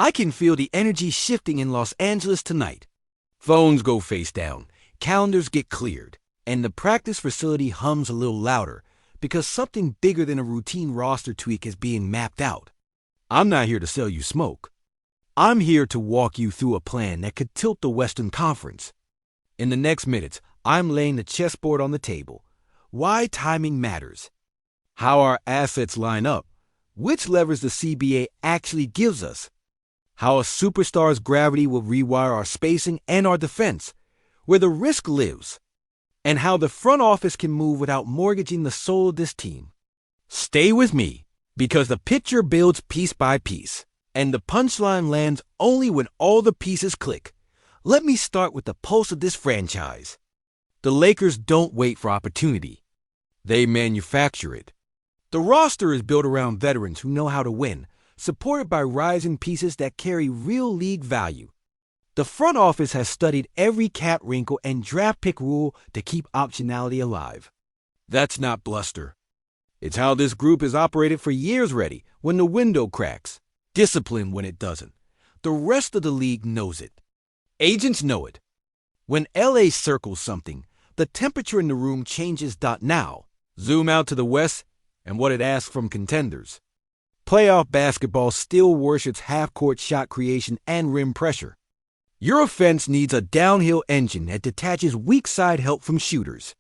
I can feel the energy shifting in Los Angeles tonight. Phones go face down, calendars get cleared, and the practice facility hums a little louder because something bigger than a routine roster tweak is being mapped out. I'm not here to sell you smoke. I'm here to walk you through a plan that could tilt the Western Conference. In the next minutes, I'm laying the chessboard on the table. Why timing matters. How our assets line up. Which levers the CBA actually gives us. How a superstar's gravity will rewire our spacing and our defense, where the risk lives, and how the front office can move without mortgaging the soul of this team. Stay with me, because the picture builds piece by piece, and the punchline lands only when all the pieces click. Let me start with the pulse of this franchise. The Lakers don't wait for opportunity. They manufacture it. The roster is built around veterans who know how to win, supported by rising pieces that carry real league value. The front office has studied every cap wrinkle and draft pick rule to keep optionality alive. That's not bluster. It's how this group has operated for years ready when the window cracks, disciplined when it doesn't. The rest of the league knows it. Agents know it. When LA circles something, the temperature in the room changes. Now, zoom out to the West and what it asks from contenders. Playoff basketball still worships half-court shot creation and rim pressure. Your offense needs a downhill engine that detaches weak side help from shooters.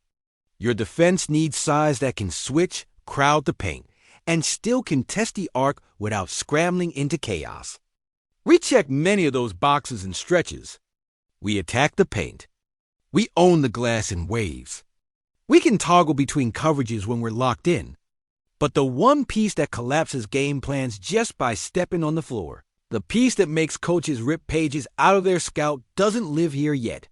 Your defense needs size that can switch, crowd the paint, and still contest the arc without scrambling into chaos. We check many of those boxes and stretches. We attack the paint. We own the glass in waves. We can toggle between coverages when we're locked in. But the one piece that collapses game plans just by stepping on the floor, the piece that makes coaches rip pages out of their scout, doesn't live here yet.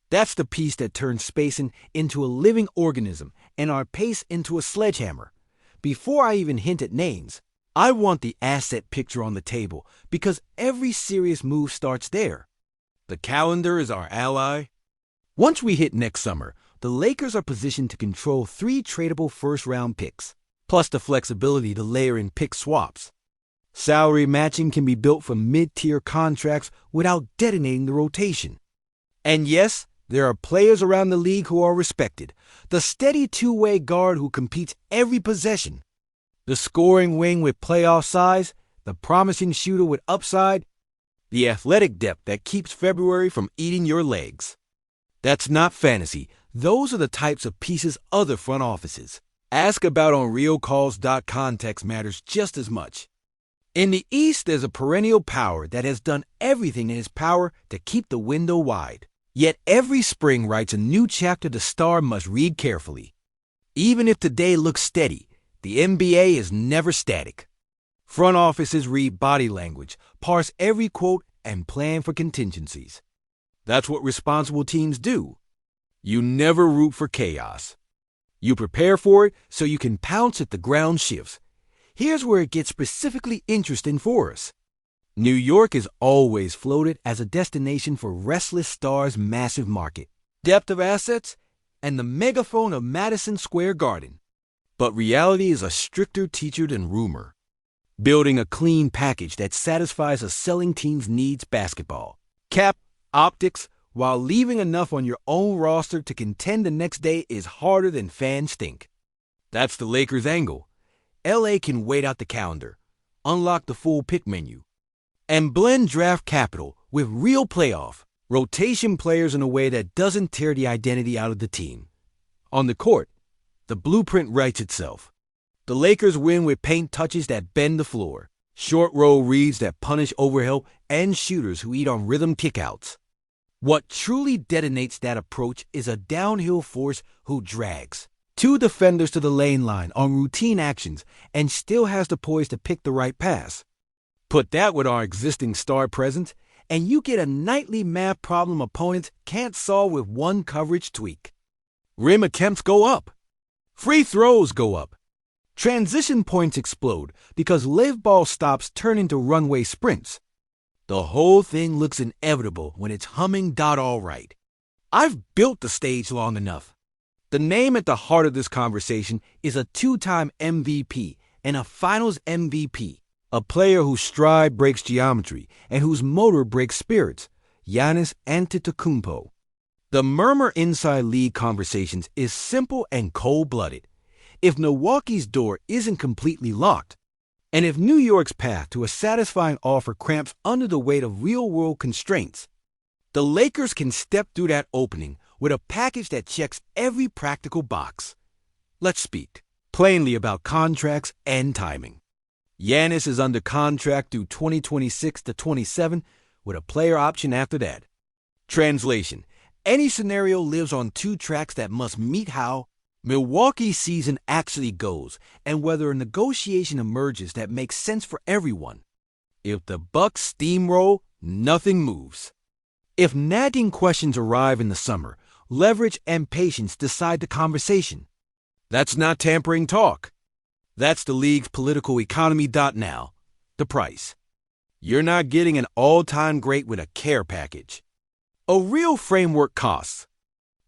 That's the piece that turns spacing into a living organism and our pace into a sledgehammer. Before I even hint at names, I want the asset picture on the table because every serious move starts there. The calendar is our ally. Once we hit next summer, the Lakers are positioned to control 3 tradable first-round picks, plus the flexibility to layer in pick swaps. Salary matching can be built from mid-tier contracts without detonating the rotation. And yes, there are players around the league who are respected. The steady two-way guard who competes every possession. The scoring wing with playoff size, the promising shooter with upside, the athletic depth that keeps February from eating your legs. That's not fantasy. Those are the types of pieces other front offices ask about on real calls. Context matters just as much. In the East, there's a perennial power that has done everything in its power to keep the window wide. Yet every spring writes a new chapter the star must read carefully. Even if today looks steady, the NBA is never static. Front offices read body language, parse every quote, and plan for contingencies. That's what responsible teams do. You never root for chaos. You prepare for it so you can pounce at the ground shifts. Here's where it gets specifically interesting for us. New York is always floated as a destination for restless stars' massive market, depth of assets, and the megaphone of Madison Square Garden. But reality is a stricter teacher than rumor. Building a clean package that satisfies a selling team's needs basketball. Cap, optics, while leaving enough on your own roster to contend the next day is harder than fans think. That's the Lakers' angle. LA can wait out the calendar, unlock the full pick menu, and blend draft capital with real playoff, rotation players in a way that doesn't tear the identity out of the team. On the court, the blueprint writes itself. The Lakers win with paint touches that bend the floor, short roll reads that punish overhelp, and shooters who eat on rhythm kickouts. What truly detonates that approach is a downhill force who drags 2 defenders to the lane line on routine actions and still has the poise to pick the right pass. Put that with our existing star presence, and you get a nightly math problem opponents can't solve with one coverage tweak. Rim attempts go up. Free throws go up. Transition points explode because live ball stops turn into runway sprints. The whole thing looks inevitable when it's humming. All right. I've built the stage long enough. The name at the heart of this conversation is a 2-time MVP and a Finals MVP, A player whose stride breaks geometry and whose motor breaks spirits, Giannis Antetokounmpo. The murmur inside league conversations is simple and cold-blooded. If Milwaukee's door isn't completely locked, and if New York's path to a satisfying offer cramps under the weight of real-world constraints, the Lakers can step through that opening with a package that checks every practical box. Let's speak plainly about contracts and timing. Giannis is under contract through 2026 to 27 with a player option after that. Translation: any scenario lives on two tracks that must meet how Milwaukee's season actually goes and whether a negotiation emerges that makes sense for everyone. If the Bucks steamroll, nothing moves. If nagging questions arrive in the summer, leverage and patience decide the conversation. That's not tampering talk. That's the league's political economy. Now, the price. You're not getting an all-time great with a care package. A real framework costs.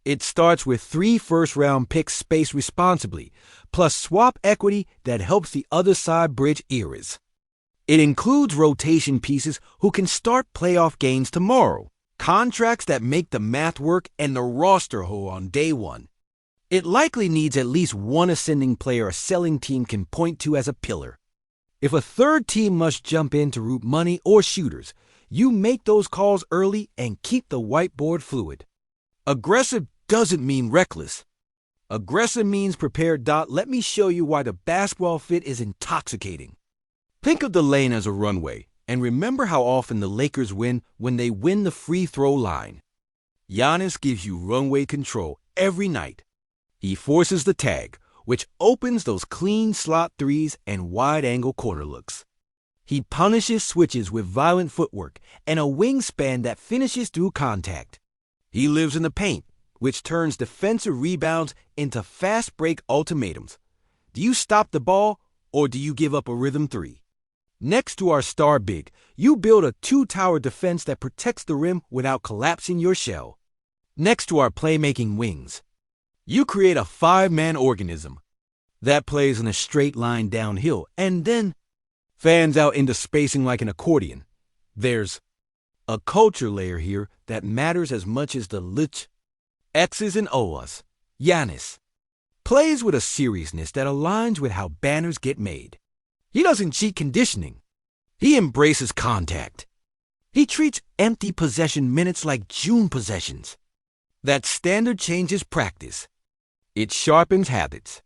It starts with 3 first-round picks spaced responsibly, plus swap equity that helps the other side bridge eras. It includes rotation pieces who can start playoff games tomorrow, contracts that make the math work, and the roster whole on day one. It likely needs at least one ascending player a selling team can point to as a pillar. If a third team must jump in to root money or shooters, you make those calls early and keep the whiteboard fluid. Aggressive doesn't mean reckless. Aggressive means prepared. Let me show you why the basketball fit is intoxicating. Think of the lane as a runway, and remember how often the Lakers win when they win the free throw line. Giannis gives you runway control every night. He forces the tag, which opens those clean slot threes and wide-angle corner looks. He punishes switches with violent footwork and a wingspan that finishes through contact. He lives in the paint, which turns defensive rebounds into fast-break ultimatums. Do you stop the ball, or do you give up a rhythm three? Next to our star big, you build a two-tower defense that protects the rim without collapsing your shell. Next to our playmaking wings, you create a 5-man organism that plays in a straight line downhill and then fans out into spacing like an accordion. There's a culture layer here that matters as much as the X's and O's. Giannis plays with a seriousness that aligns with how banners get made. He doesn't cheat conditioning. He embraces contact. He treats empty possession minutes like June possessions. That standard changes practice. It sharpens habits.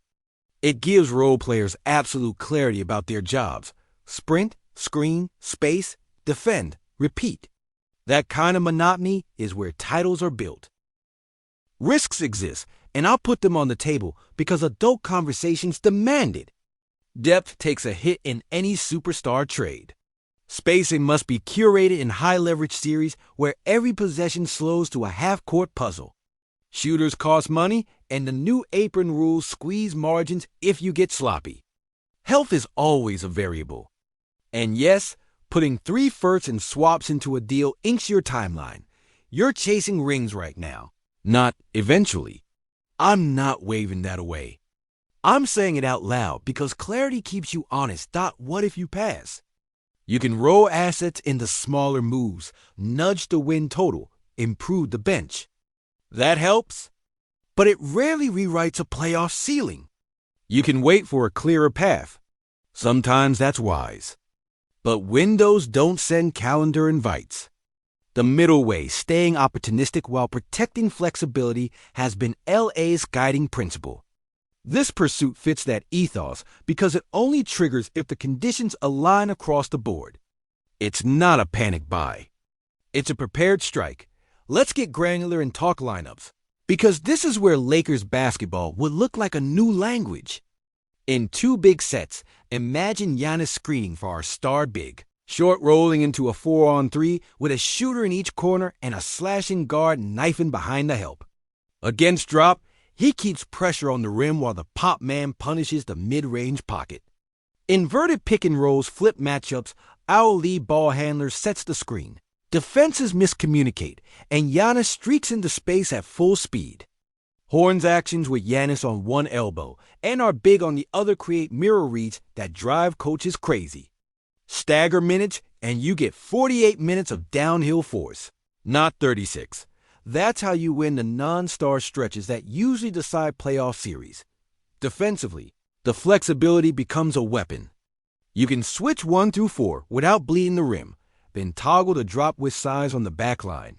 It gives role players absolute clarity about their jobs. Sprint, screen, space, defend, repeat. That kind of monotony is where titles are built. Risks exist, and I'll put them on the table because adult conversations demand it. Depth takes a hit in any superstar trade. Spacing must be curated in high-leverage series where every possession slows to a half-court puzzle. Shooters cost money, and the new apron rules squeeze margins if you get sloppy. Health is always a variable. And yes, putting 3 firsts and swaps into a deal inks your timeline. You're chasing rings right now, not eventually. I'm not waving that away. I'm saying it out loud because clarity keeps you honest. What if you pass? You can roll assets into smaller moves, nudge the win total, improve the bench. That helps, but it rarely rewrites a playoff ceiling. You can wait for a clearer path. Sometimes that's wise. But windows don't send calendar invites. The middle way, staying opportunistic while protecting flexibility, has been LA's guiding principle. This pursuit fits that ethos because it only triggers if the conditions align across the board. It's not a panic buy. It's a prepared strike. Let's get granular and talk lineups, because this is where Lakers basketball would look like a new language. In 2 big sets, imagine Giannis screening for our star big, short rolling into a 4-on-3 with a shooter in each corner and a slashing guard knifing behind the help. Against drop, he keeps pressure on the rim while the pop man punishes the mid-range pocket. Inverted pick and rolls flip matchups, our lead ball handler sets the screen. Defenses miscommunicate, and Giannis streaks into space at full speed. Horns actions with Giannis on one elbow and our big on the other create mirror reads that drive coaches crazy. Stagger minutes, and you get 48 minutes of downhill force, not 36. That's how you win the non-star stretches that usually decide playoff series. Defensively, the flexibility becomes a weapon. You can switch 1 through 4 without bleeding the rim, then toggle the drop with size on the back line.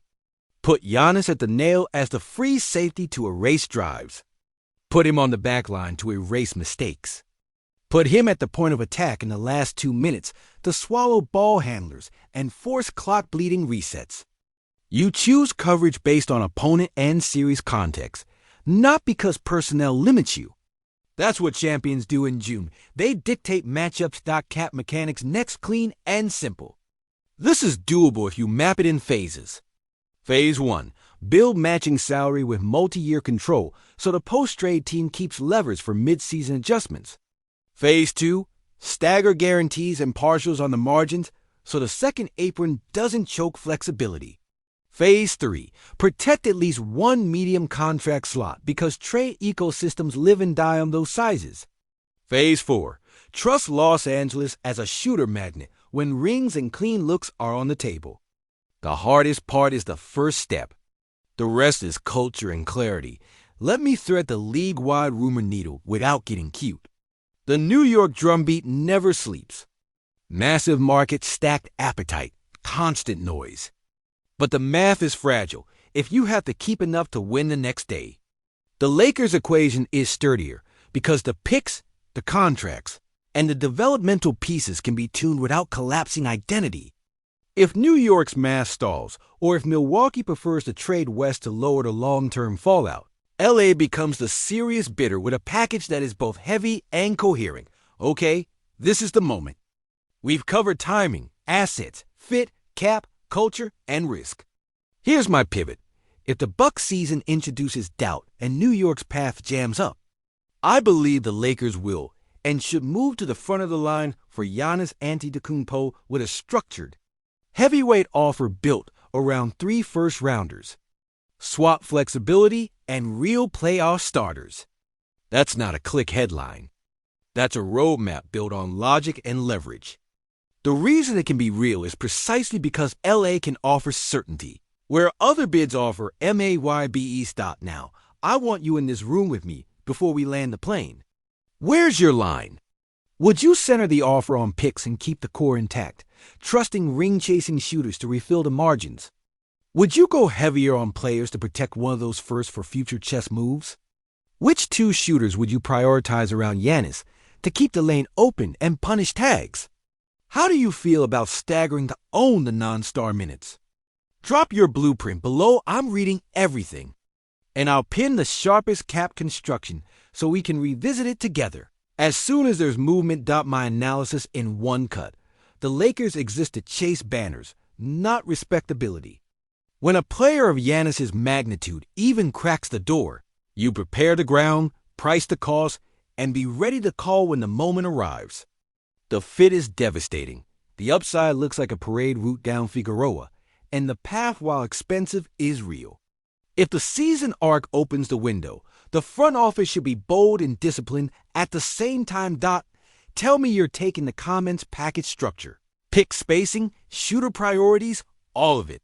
Put Giannis at the nail as the free safety to erase drives. Put him on the back line to erase mistakes. Put him at the point of attack in the last 2 minutes to swallow ball handlers and force clock-bleeding resets. You choose coverage based on opponent and series context, not because personnel limits you. That's what champions do in June. They dictate matchups. Cap mechanics next clean and simple. This is doable if you map it in phases. Phase 1. Build matching salary with multi-year control so the post-trade team keeps levers for mid-season adjustments. Phase 2. Stagger guarantees and partials on the margins so the second apron doesn't choke flexibility. Phase 3. Protect at least one medium contract slot because trade ecosystems live and die on those sizes. Phase 4. Trust Los Angeles as a shooter magnet when rings and clean looks are on the table. The hardest part is the first step. The rest is culture and clarity. Let me thread the league-wide rumor needle without getting cute. The New York drumbeat never sleeps. Massive market, stacked appetite, constant noise. But the math is fragile if you have to keep enough to win the next day. The Lakers' equation is sturdier because the picks, the contracts, and the developmental pieces can be tuned without collapsing identity. If New York's math stalls, or if Milwaukee prefers to trade west to lower the long-term fallout, LA becomes the serious bidder with a package that is both heavy and coherent. Okay, this is the moment. We've covered timing, assets, fit, cap, culture, and risk. Here's my pivot. If the Bucks season introduces doubt and New York's path jams up, I believe the Lakers will and should move to the front of the line for Giannis Antetokounmpo with a structured, heavyweight offer built around 3 first-rounders, swap flexibility, and real playoff starters. That's not a click headline. That's a roadmap built on logic and leverage. The reason it can be real is precisely because LA can offer certainty. Where other bids offer MAYBE stock now, I want you in this room with me before we land the plane. Where's your line? Would you center the offer on picks and keep the core intact, trusting ring-chasing shooters to refill the margins? Would you go heavier on players to protect one of those first for future chess moves? Which 2 shooters would you prioritize around Giannis to keep the lane open and punish tags? How do you feel about staggering to own the non-star minutes? Drop your blueprint below. I'm reading everything. And I'll pin the sharpest cap construction so we can revisit it together. As soon as there's movement. My analysis in one cut. The Lakers exist to chase banners, not respectability. When a player of Giannis's magnitude even cracks the door, you prepare the ground, price the cost, and be ready to call when the moment arrives. The fit is devastating. The upside looks like a parade route down Figueroa, and the path, while expensive, is real. If the season arc opens the window, the front office should be bold and disciplined at the same time. Tell me you're taking the comments package structure, pick spacing, shooter priorities, all of it.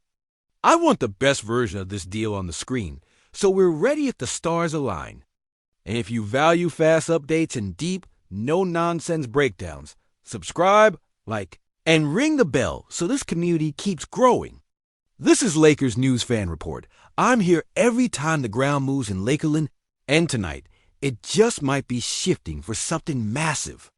I want the best version of this deal on the screen, so we're ready if the stars align. And if you value fast updates and deep, no-nonsense breakdowns, subscribe, like, and ring the bell so this community keeps growing. This is Lakers News Fan Report. I'm here every time the ground moves in Lakerland, and tonight, it just might be shifting for something massive.